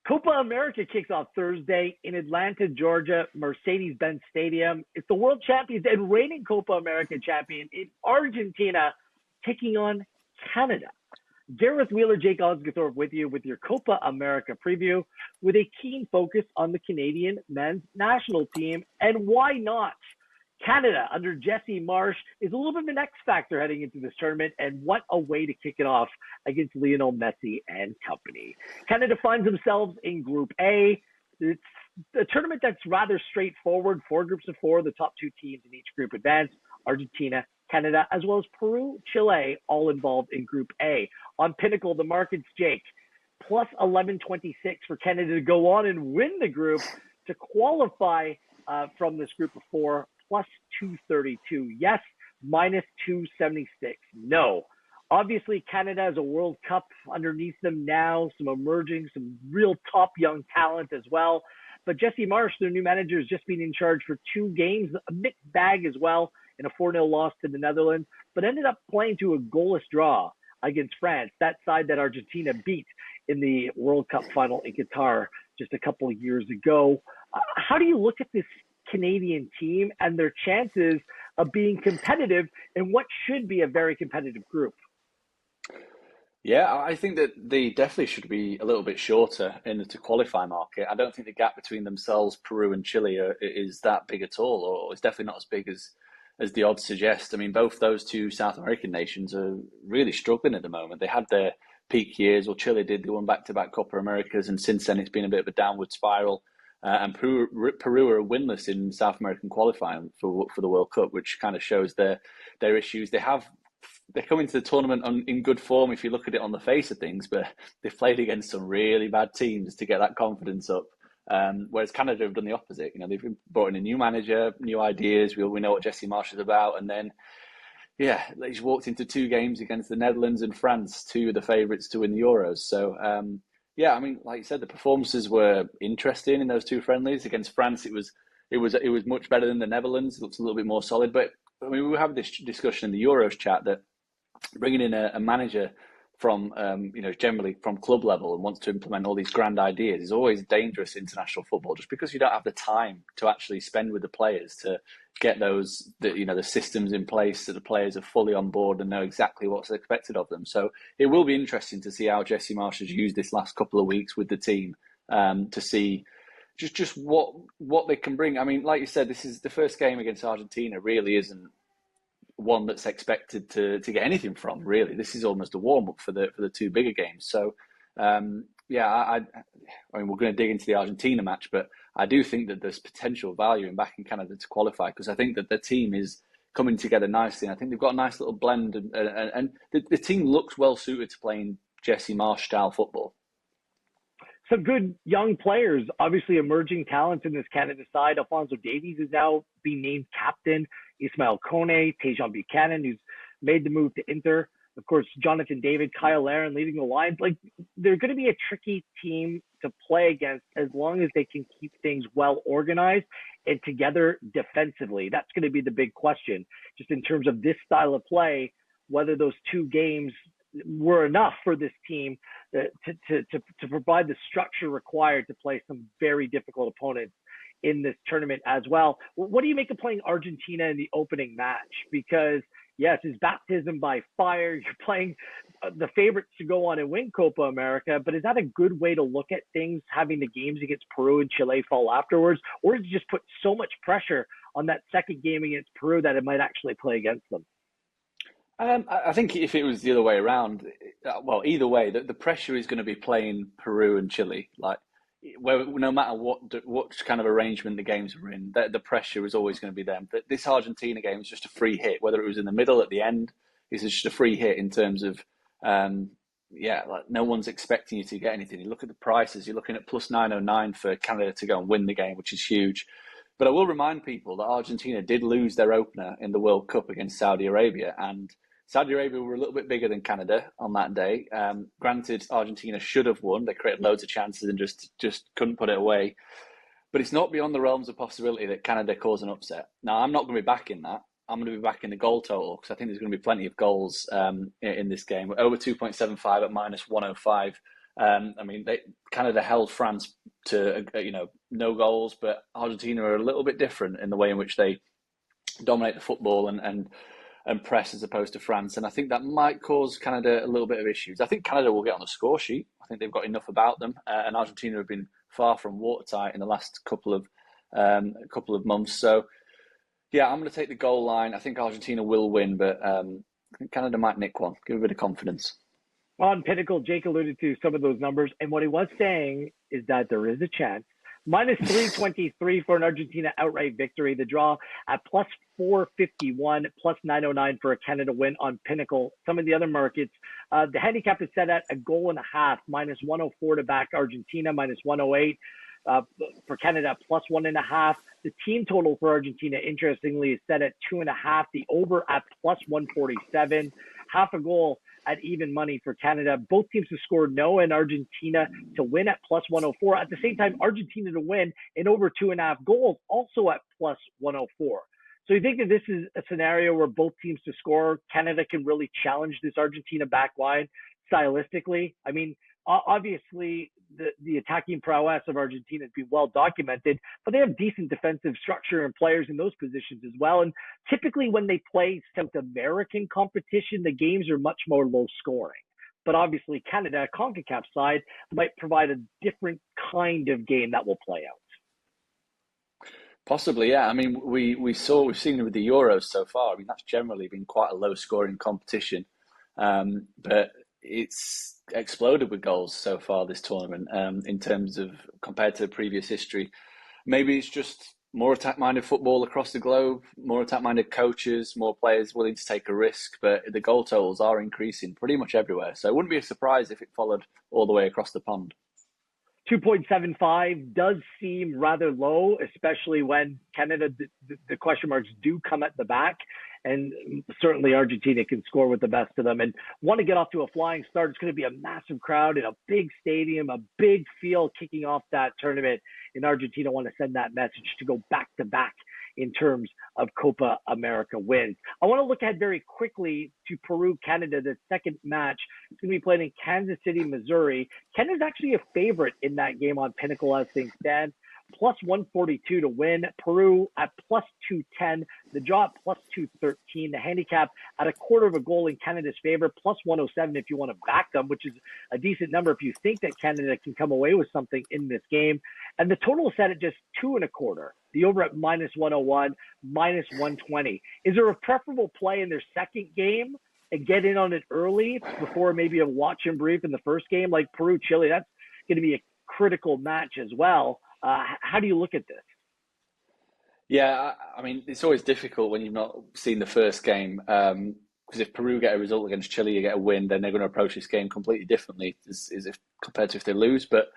Copa America kicks off Thursday in Atlanta, Georgia, Mercedes-Benz Stadium. It's the world champions and reigning Copa America champion in Argentina taking on Canada. Gareth Wheeler, Jake Osgathorpe with you with your Copa America preview with a keen focus on the Canadian men's national team. And why not? Canada under Jesse Marsch is a little bit of an X factor heading into this tournament, and what a way to kick it off against Lionel Messi and company. Canada finds themselves in Group A. It's a tournament that's rather straightforward. 4 groups of 4, the top 2 teams in each group advance. Argentina, Canada, as well as Peru, Chile, all involved in Group A. On Pinnacle, the market's Jake, plus 1126 for Canada to go on and win the group to qualify from this group of 4. Plus 232. Yes, minus 276. No. Obviously, Canada has a World Cup underneath them now, some emerging, some real top young talent as well. But Jesse Marsch, their new manager, has just been in charge for 2 games, a mixed bag as well, in a 4-0 loss to the Netherlands, but ended up playing to a goalless draw against France, that side that Argentina beat in the World Cup final in Qatar just a couple of years ago. How do you look at this Canadian team and their chances of being competitive in what should be a very competitive group? Yeah, I think that they definitely should be a little bit shorter in the to qualify market. I don't think the gap between themselves, Peru and Chile, is that big at all, or it's definitely not as big as the odds suggest. I mean, both those 2 South American nations are really struggling at the moment. They had their peak years, or Chile did. They won back-to-back Copa Americas, and since then it's been a bit of a downward spiral. And Peru are winless in South American qualifying for the World Cup, which kind of shows their issues. They're coming to the tournament in good form if you look at it on the face of things, but they've played against some really bad teams to get that confidence up. Whereas Canada have done the opposite. You know, they've brought in a new manager, new ideas. We know what Jesse Marsch is about, and then they just walked into 2 games against the Netherlands and France, 2 of the favourites to win the Euros. So. I mean, like you said, the performances were interesting in those 2 friendlies. Against France, it was much better than the Netherlands. It looks a little bit more solid. But I mean, we were having this discussion in the Euros chat that bringing in a manager from generally from club level and wants to implement all these grand ideas is always dangerous in international football, just because you don't have the time to actually spend with the players to get the systems in place so the players are fully on board and know exactly what's expected of them. So it will be interesting to see how Jesse Marsch has used this last couple of weeks with the team to see just what they can bring. I mean, like you said, this is the first game against Argentina. Really isn't one that's expected to get anything from, really. This is almost a warm-up for the 2 bigger games. So I mean, we're going to dig into the Argentina match, but I do think that there's potential value in backing Canada to qualify, because I think that the team is coming together nicely. And I think they've got a nice little blend, and the team looks well suited to playing Jesse Marsch style football. Some good young players, obviously emerging talents in this Canada side. Alphonso Davies is now being named captain. Ismail Kone, Tejan Buchanan, who's made the move to Inter. Of course, Jonathan David, Kyle Aaron leading the lines. Like, they're going to be a tricky team to play against as long as they can keep things well organized and together defensively. That's going to be the big question, just in terms of this style of play, whether those 2 games were enough for this team to provide the structure required to play some very difficult opponents in this tournament as well. What do you make of playing Argentina in the opening match? Because yes, it's baptism by fire. You're playing the favorites to go on and win Copa America, but is that a good way to look at things, having the games against Peru and Chile fall afterwards? Or does it just put so much pressure on that second game against Peru that it might actually play against them? I think if it was the other way around, well, either way, the pressure is going to be playing Peru and Chile. Like, no matter what kind of arrangement the games are in, the pressure is always going to be them. But this Argentina game is just a free hit, whether it was in the middle, at the end, it's just a free hit in terms of, like no one's expecting you to get anything. You look at the prices, you're looking at plus 909 for Canada to go and win the game, which is huge. But I will remind people that Argentina did lose their opener in the World Cup against Saudi Arabia, and Saudi Arabia were a little bit bigger than Canada on that day. Granted, Argentina should have won. They created loads of chances and just couldn't put it away. But it's not beyond the realms of possibility that Canada cause an upset. Now, I'm not going to be backing that. I'm going to be backing the goal total, because I think there's going to be plenty of goals in this game. Over 2.75 at minus 105. I mean, Canada held France to no goals, but Argentina are a little bit different in the way in which they dominate the football and press as opposed to France. And I think that might cause Canada a little bit of issues. I think Canada will get on the score sheet. I think they've got enough about them. And Argentina have been far from watertight in the last couple of months. So, yeah, I'm going to take the goal line. I think Argentina will win, but I think Canada might nick one. Give a bit of confidence. On Pinnacle, Jake alluded to some of those numbers. And what he was saying is that there is a chance. Minus 323 for an Argentina outright victory. The draw at plus 451, plus 909 for a Canada win on Pinnacle. Some of the other markets, the handicap is set at a goal and a half, minus 104 to back Argentina, minus 108 for Canada, plus 1.5. The team total for Argentina, interestingly, is set at 2.5. The over at plus 147, half a goal at even money for Canada. Both teams to score no, and Argentina to win at plus 104. At the same time, Argentina to win in over 2.5 goals, also at plus 104. So you think that this is a scenario where both teams to score, Canada can really challenge this Argentina back line stylistically? I mean, obviously, the attacking prowess of Argentina has been well documented, but they have decent defensive structure and players in those positions as well. And typically when they play South American competition, the games are much more low scoring. But obviously Canada, CONCACAF side, might provide a different kind of game that will play out. Possibly, yeah. I mean, we've seen it with the Euros so far. I mean, that's generally been quite a low scoring competition. But it's exploded with goals so far this tournament in terms of compared to previous history. Maybe it's just more attack-minded football across the globe, more attack-minded coaches, more players willing to take a risk, but the goal totals are increasing pretty much everywhere. So it wouldn't be a surprise if it followed all the way across the pond. 2.75 does seem rather low, especially when Canada, the question marks do come at the back. And certainly Argentina can score with the best of them and want to get off to a flying start. It's going to be a massive crowd in a big stadium, a big field kicking off that tournament. And Argentina want to send that message to go back to back in terms of Copa America wins. I want to look ahead very quickly to Peru, Canada, the second match. It's going to be played in Kansas City, Missouri. Canada's actually a favorite in that game on Pinnacle as things stand. Plus 142 to win. Peru at plus 210. The draw at plus 213. The handicap at a quarter of a goal in Canada's favor. Plus 107 if you want to back them, which is a decent number if you think that Canada can come away with something in this game. And the total is set at just 2.25. The over at minus 101, minus 120. Is there a preferable play in their second game and get in on it early before maybe a watch and brief in the first game? Like Peru, Chile, that's going to be a critical match as well. How do you look at this? Yeah, I mean, it's always difficult when you've not seen the first game. Because if Peru get a result against Chile, you get a win, then they're going to approach this game completely differently as if compared to if they lose. But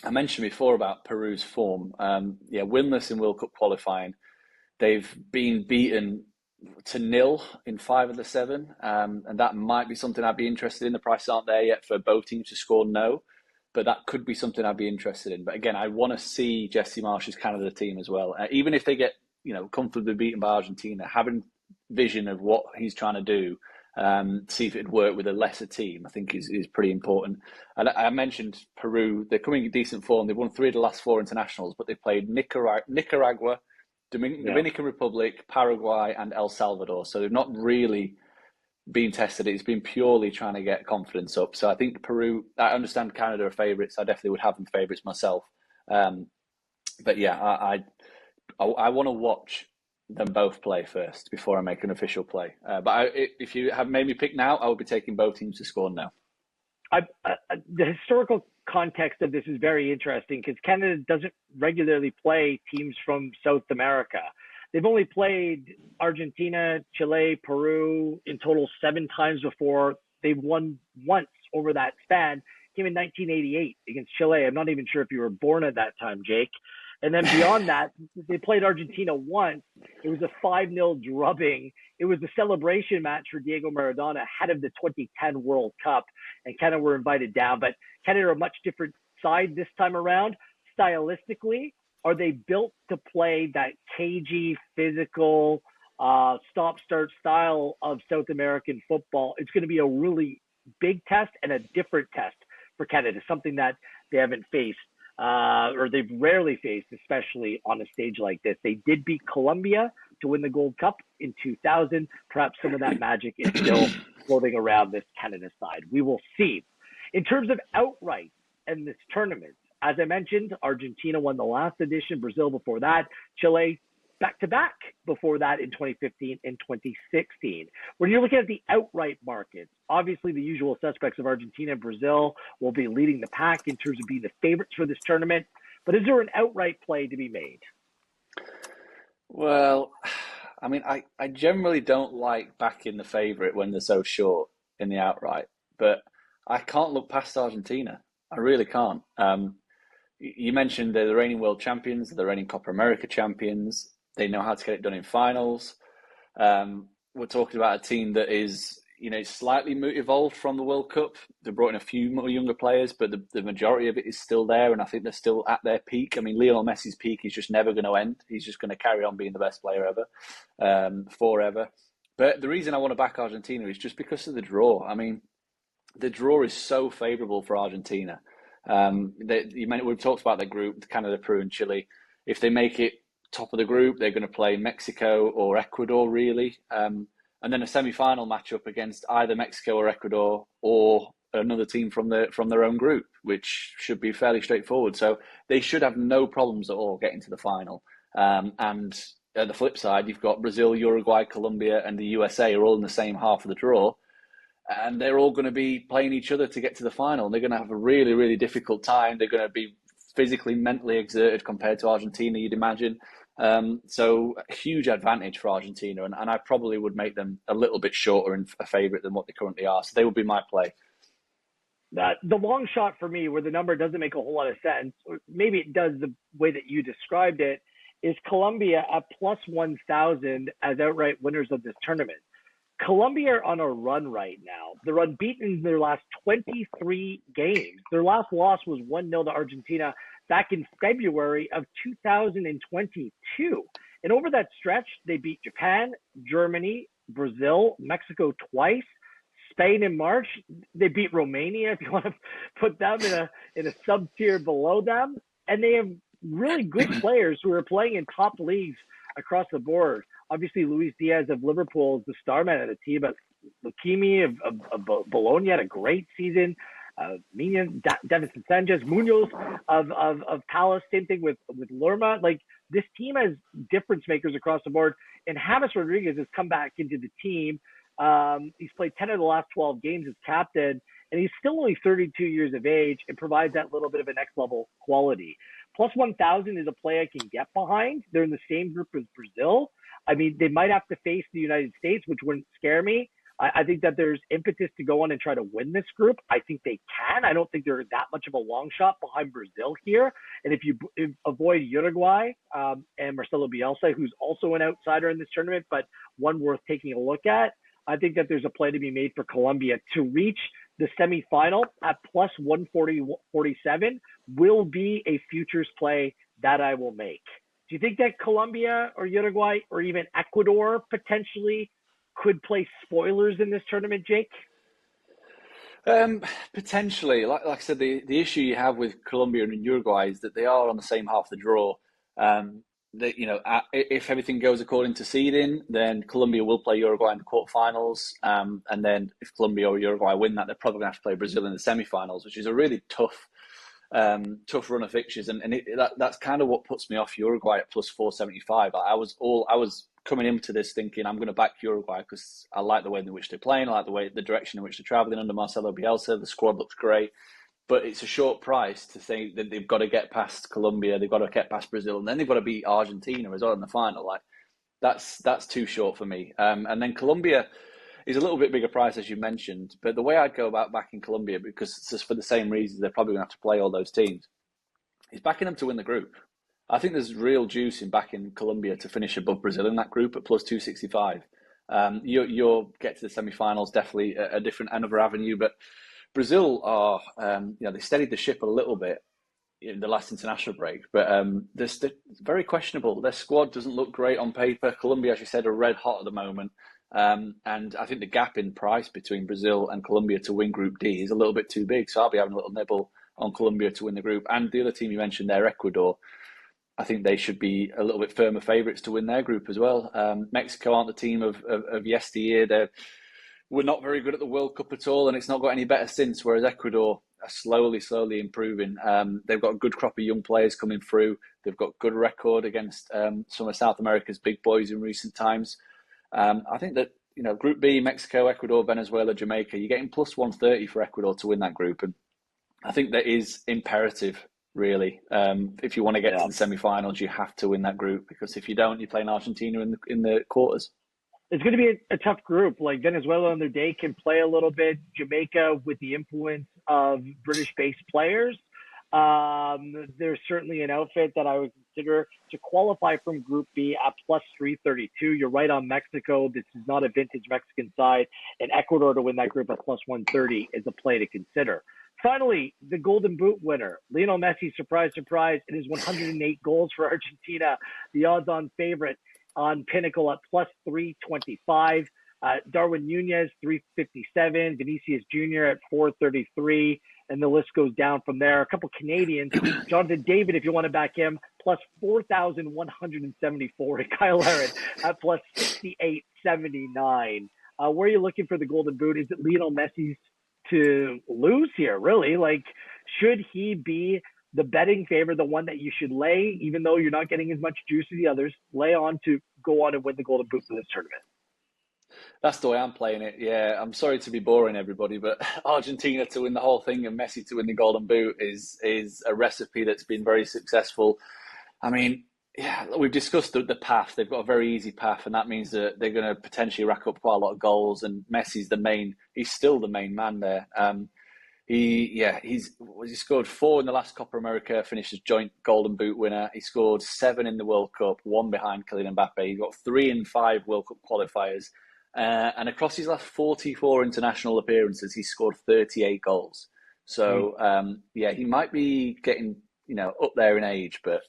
I mentioned before about Peru's form. Winless in World Cup qualifying. They've been beaten to 0 in 5 of the 7. And that might be something I'd be interested in. The prices aren't there yet for both teams to score no. But that could be something I'd be interested in. But again, I want to see Jesse Marsch's Canada team as well. Even if they get, comfortably beaten by Argentina, having vision of what he's trying to do, see if it'd work with a lesser team, I think is pretty important. And I mentioned Peru. They're coming in decent form. They've won 3 of the last 4 internationals, but they played Nicaragua, Dominican Republic, Paraguay, and El Salvador. So they've not really been tested. It's been purely trying to get confidence up. So I think Peru, I understand Canada are favourites. I definitely would have them favourites myself. But yeah, I want to watch them both play first before I make an official play. But if you have made me pick now, I would be taking both teams to score now. The historical context of this is very interesting because Canada doesn't regularly play teams from South America. They've only played Argentina, Chile, Peru in total 7 times before. They've won once over that span. Came in 1988 against Chile. I'm not even sure if you were born at that time, Jake. And then beyond that, they played Argentina once. It was a 5-0 drubbing. It was a celebration match for Diego Maradona ahead of the 2010 World Cup. And Canada were invited down. But Canada are a much different side this time around. Stylistically, are they built to play that cagey, physical, stop-start style of South American football? It's going to be a really big test and a different test for Canada, something that they haven't faced or they've rarely faced, especially on a stage like this. They did beat Colombia to win the Gold Cup in 2000. Perhaps some of that magic is still floating around this Canada side. We will see. In terms of outright in this tournament, as I mentioned, Argentina won the last edition, Brazil before that, Chile back-to-back before that in 2015 and 2016. When you're looking at the outright markets, obviously the usual suspects of Argentina and Brazil will be leading the pack in terms of being the favorites for this tournament. But is there an outright play to be made? Well, I mean, I generally don't like backing the favourite when they're so short in the outright, but I can't look past Argentina. I really can't. You mentioned they're the reigning world champions, they're the reigning Copa America champions. They know how to get it done in finals. We're talking about a team that is, slightly evolved from the World Cup. They brought in a few more younger players, but the majority of it is still there, and I think they're still at their peak. I mean, Lionel Messi's peak is just never going to end. He's just going to carry on being the best player ever, forever. But the reason I want to back Argentina is just because of the draw. I mean, the draw is so favourable for Argentina. We've talked about their group, Canada, Peru, and Chile. If they make it top of the group, they're going to play Mexico or Ecuador, really. And then a semi-final matchup against either Mexico or Ecuador or another team from their own group, which should be fairly straightforward. So they should have no problems at all getting to the final. And at the flip side, you've got Brazil, Uruguay, Colombia, and the USA are all in the same half of the draw. And they're all going to be playing each other to get to the final. They're going to have a really, really difficult time. They're going to be physically, mentally exerted compared to Argentina, you'd imagine. So a huge advantage for Argentina, and I probably would make them a little bit shorter and a favourite than what they currently are. So they would be my play. The long shot for me, where the number doesn't make a whole lot of sense, or maybe it does the way that you described it, is Colombia at plus 1,000 as outright winners of this tournament. Colombia are on a run right now. They're unbeaten in their last 23 games. Their last loss was 1-0 to Argentina back in February of 2022. And over that stretch, they beat Japan, Germany, Brazil, Mexico twice, Spain in March. They beat Romania, if you want to put them in a sub-tier below them. And they have really good players who are playing in top leagues across the board. Obviously, Luis Diaz of Liverpool is the star man of the team, but Lucchini of Bologna had a great season. Minion, Davinson Sanchez, Munoz of Palace, same thing with Lerma. Like, this team has difference makers across the board. And James Rodriguez has come back into the team. He's played 10 of the last 12 games as captain, and he's still only 32 years of age and provides that little bit of a next level quality. Plus 1,000 is a play I can get behind. They're in the same group as Brazil. I mean, they might have to face the United States, which wouldn't scare me. I think that there's impetus to go on and try to win this group. I think they can. I don't think they're that much of a long shot behind Brazil here. And if you avoid Uruguay and Marcelo Bielsa, who's also an outsider in this tournament, but one worth taking a look at, I think that there's a play to be made for Colombia to reach the semifinal at plus 147 will be a futures play that I will make. Do you think that Colombia or Uruguay or even Ecuador potentially could play spoilers in this tournament, Jake? Potentially. Like I said, the issue you have with Colombia and Uruguay is that they are on the same half of the draw. If everything goes according to seeding, then Colombia will play Uruguay in the quarterfinals. And then if Colombia or Uruguay win that, they're probably going to have to play Brazil in the semifinals, which is a really tough run of fixtures. And that's kind of what puts me off Uruguay at plus 475. I was coming into this thinking I'm going to back Uruguay because I like the way in which they're playing, I like the direction in which they're traveling under Marcelo Bielsa. The squad looks great. But it's a short price to say that they've got to get past Colombia, they've got to get past Brazil, and then they've got to beat Argentina as well in the final. Like, that's too short for me. And then Colombia is a little bit bigger price, as you mentioned. But the way I'd go about backing Colombia, because it's just for the same reasons they're probably going to have to play all those teams, is backing them to win the group. I think there's real juice in backing Colombia to finish above Brazil in that group at plus 265. You'll get to the semi-finals, definitely a different another avenue, but Brazil are, they steadied the ship a little bit in the last international break, but they're very questionable. Their squad doesn't look great on paper. Colombia, as you said, are red hot at the moment. And I think the gap in price between Brazil and Colombia to win Group D is a little bit too big. So I'll be having a little nibble on Colombia to win the group. And the other team you mentioned there, Ecuador, I think they should be a little bit firmer favourites to win their group as well. Mexico aren't the team of yesteryear. We're not very good at the World Cup at all, and it's not got any better since, whereas Ecuador are slowly improving. They've got a good crop of young players coming through. They've got good record against some of South America's big boys in recent times. I think that, Group B, Mexico, Ecuador, Venezuela, Jamaica, you're getting plus 130 for Ecuador to win that group. And I think that is imperative, really. If you want to get to the semi-finals, you have to win that group, because if you don't, you're playing Argentina in the quarters. It's going to be a tough group. Like Venezuela on their day can play a little bit. Jamaica with the influence of British-based players. There's certainly an outfit that I would consider to qualify from Group B at plus 332. You're right on Mexico. This is not a vintage Mexican side. And Ecuador to win that group at plus 130 is a play to consider. Finally, the Golden Boot winner, Lionel Messi, surprise, surprise. It is 108 goals for Argentina, the odds-on favorite on Pinnacle at plus 325. Darwin Nunez, 357. Vinicius Jr. at 433. And the list goes down from there. A couple Canadians. Jonathan David, if you want to back him, plus 4,174. And Kyle Aaron at plus 6,879. Where are you looking for the Golden Boot? Is it Lionel Messi's to lose here, really? Like, should he be the betting favor, the one that you should lay, even though you're not getting as much juice as the others, lay on to go on and win the Golden Boot for this tournament? That's the way I'm playing it. Yeah, I'm sorry to be boring everybody, but Argentina to win the whole thing and Messi to win the Golden Boot is a recipe that's been very successful. I mean, yeah, we've discussed the path. They've got a very easy path, and that means that they're going to potentially rack up quite a lot of goals. And Messi's he's still the main man there. He scored 4 in the last Copa America, finished as joint Golden Boot winner. He scored 7 in the World Cup, 1 behind Kylian Mbappe. He got 3 in 5 World Cup qualifiers. And across his last 44 international appearances, he scored 38 goals. So, he might be getting, up there in age, but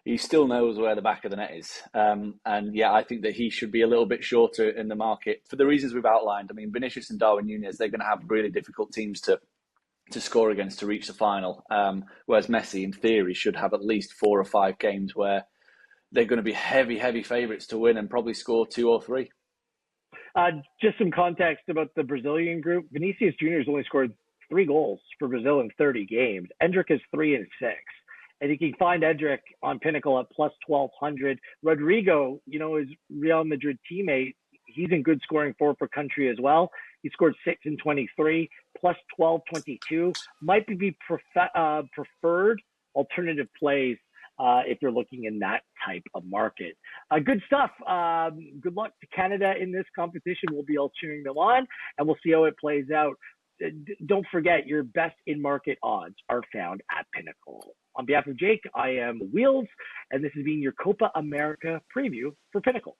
he still knows where the back of the net is. I think that he should be a little bit shorter in the market for the reasons we've outlined. I mean, Vinicius and Darwin Nunez, they're going to have really difficult teams to score against to reach the final. Whereas Messi, in theory, should have at least 4 or 5 games where they're going to be heavy favourites to win and probably score 2 or 3. Just some context about the Brazilian group. Vinicius Jr. has only scored 3 goals for Brazil in 30 games. Endrick is 3 and 6. And you can find Endrick on Pinnacle at plus 1,200. Rodrigo, his Real Madrid teammate, he's in good scoring form for country as well. He scored 6 and 23, plus 1,222. Might be preferred alternative plays if you're looking in that type of market. Good stuff. Good luck to Canada in this competition. We'll be all cheering them on, and we'll see how it plays out. Don't forget, your best in-market odds are found at Pinnacle. On behalf of Jake, I am Wheels, and this has been your Copa America preview for Pinnacle.